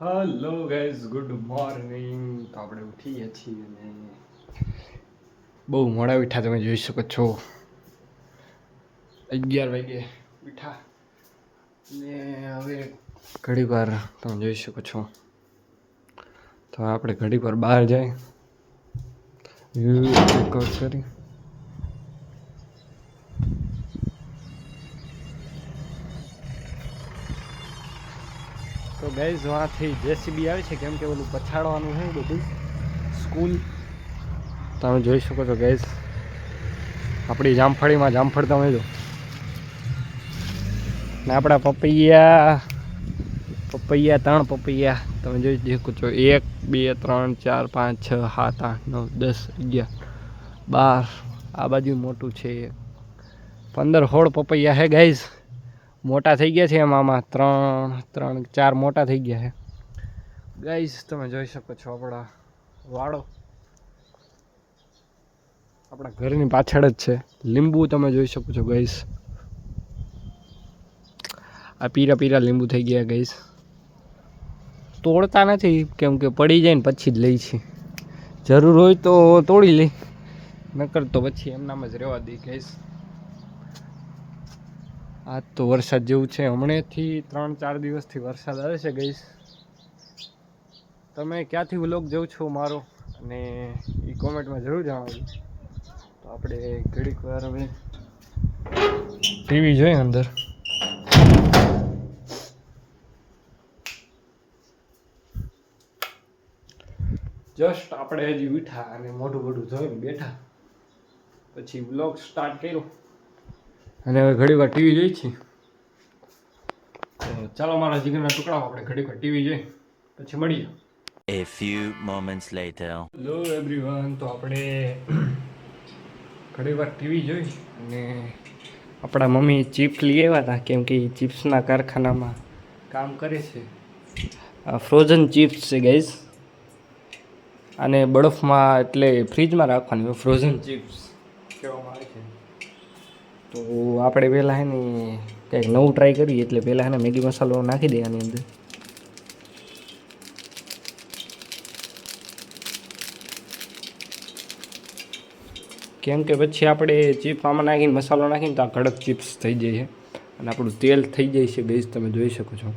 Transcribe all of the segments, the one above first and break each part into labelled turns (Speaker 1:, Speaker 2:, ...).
Speaker 1: Hello guys, good morning. તો આપણે ઉઠી ગયા છીએ અને બહુ મોડા ઉઠ્યા, તમે જોઈ શકો છો. 11 વાગે ઉઠ્યા ને હવે ઘડીક વાર તમે જોઈ શકો છો. તો આપણે ઘડીક વાર બહાર જાય વ્યૂ ચેકઆઉટ કરી. તો ગાઈઝ વાંથી જેસીબી આવે છે, કેમ કે ઓલું પછાડવાનું છે બધું સ્કૂલ. તમે જોઈ શકો છો ગાઈઝ, આપણી જામફળીમાં જામફળ તમે જો ને આપણા પપૈયા 3 પપૈયા તમે જોઈ શકો છો. 1 2 3 4 5 6 7 8 9 10 11 12. આ બાજુ મોટું છે 15 16 પપૈયા હે ગાઈઝ. મોટા થઈ ગયા છે એમાં 3 4 મોટા થઈ ગયા છે ગાઈઝ. તમે જોઈ શકો છો આપણા વાડો આપણા ઘરની પાછળ જ છે. લીંબુ તમે જોઈ શકો છો ગાઈઝ, આ પીરા પીરા લીંબુ થઈ ગયા ગાઈઝ. તોડતા નથી કેમ કે પડી જાય ને પછી જ લઈ છે. જરૂર હોય તો તોડી લઈ, નકર તો પછી એમનામ જ રહેવા દઈ ગાઈઝ. આજ તો વરસાદ જેવું છે, હમણાંથી 3-4 દિવસથી વરસાદ આવે છે ગાઈઝ. તમે ક્યાંથી વ્લોગ જોઉં છો મારો અને એ કોમેન્ટમાં જરૂર જણાવજો. તો આપણે ઘડીક વાર હવે ટીવી જોઈએ અંદર. જસ્ટ આપણે હજી ઉઠ્યા અને મોઢું ધોઈને બેઠા, પછી વ્લોગ સ્ટાર્ટ કર્યો અને હવે ઘડી વાર ટીવી જોઈ છીએ. તો ચાલો મારા જીગરના ટુકડાઓ, આપણે ઘડી વાર ટીવી જોઈ પછી મળીએ.
Speaker 2: A few moments later.
Speaker 1: Hello everyone. તો આપણે ઘણી વાર ટીવી જોઈ અને આપણા મમ્મી ચિપ્સ લઈ આવ્યા હતા, કેમ કે ચિપ્સના કારખાનામાં કામ કરે છે. ફ્રોઝન ચિપ્સ છે ગાઈઝ, અને બરફમાં એટલે ફ્રીજમાં રાખવાની ફ્રોઝન ચિપ્સ કહેવામાં આવે છે. તો આપણે પહેલાં છે ને કંઈક નવું ટ્રાય કરીએ, એટલે પહેલાં છે ને મેગી મસાલો નાખી દે આની અંદર. કેમ કે પછી આપણે ચિપ્સ આમાં નાખીને મસાલો નાખીને તો આ કડક ચિપ્સ થઈ જાય છે અને આપણું તેલ થઈ જાય છે ગાઈઝ, તમે જોઈ શકો છો.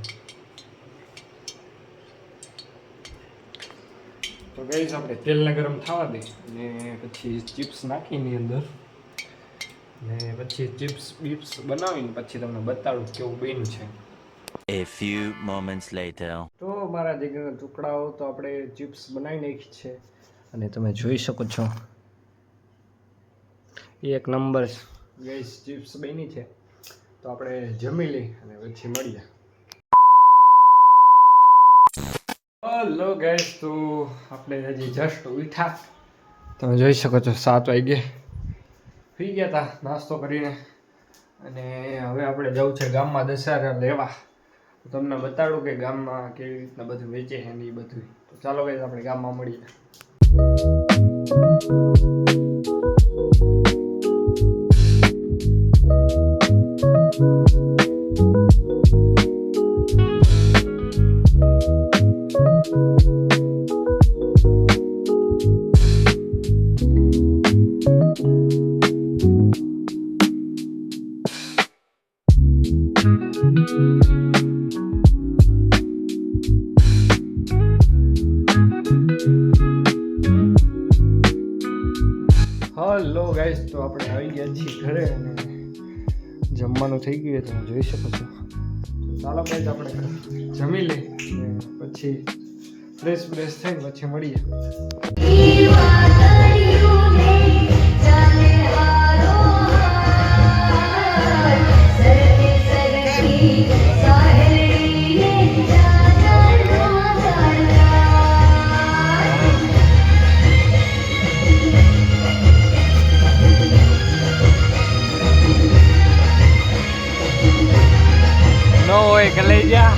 Speaker 1: તો ગાઈઝ આપણે તેલને ગરમ થવા દે અને પછી ચિપ્સ નાખીને અંદર ને પછી ચિપ્સ બનાવીને પછી તમને બતાડું કેવું બન્યું છે.
Speaker 2: A few moments later.
Speaker 1: તો મારા જીગરના ટુકડાઓ, તો આપણે ચિપ્સ બનાવી નાખી છે અને તમે જોઈ શકો છો એક નંબર ગાઈઝ ચિપ્સ બની છે. તો આપણે જમી લઈ અને પછી મળીએ. હેલો ગાઈઝ, તો આપણે હજી જસ્ટ ઉઠ્યા, તમે જોઈ શકો છો 7 વાગે પી ગયા હતા નાસ્તો કરીને, અને હવે આપણે જવું છે ગામમાં દશેરા લેવા. તમને બતાડું કે ગામમાં કેવી રીતના બધું વેચે છે ને એ બધું. તો ચાલો ગાઈઝ આપણે ગામમાં મળીએ. હેલો ગાઈઝ, તો આપણે આવી ગયા છીએ ઘરે અને જમવાનું થઈ ગયું તમે જોઈ શકો છો. તો ચાલો ગાઈઝ આપણે જમી લઈ પછી ફ્રેશ થઈને પછી મળીએ. નો હોય કે લઈ જા.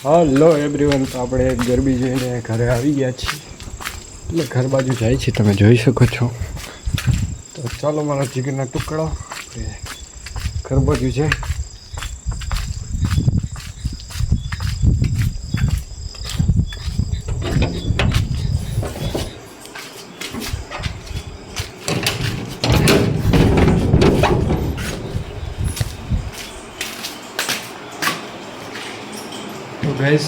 Speaker 1: હલો એવરીવન, તો આપણે ગરબી જોઈને ઘરે આવી ગયા છીએ, એટલે ઘર બાજુ જાય છે, તમે જોઈ શકો છો. તો ચાલો મારા જીગરના ટુકડા ઘર બાજુ છે. તો ગાઈસ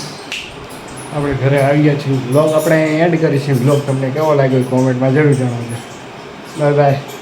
Speaker 1: આપણે ઘરે આવી ગયા છીએ. બ્લોગ આપણે એન્ડ કરીશું. બ્લોગ તમને કેવો લાગ્યો કોમેન્ટમાં જરૂર જણાવજો. Bye bye.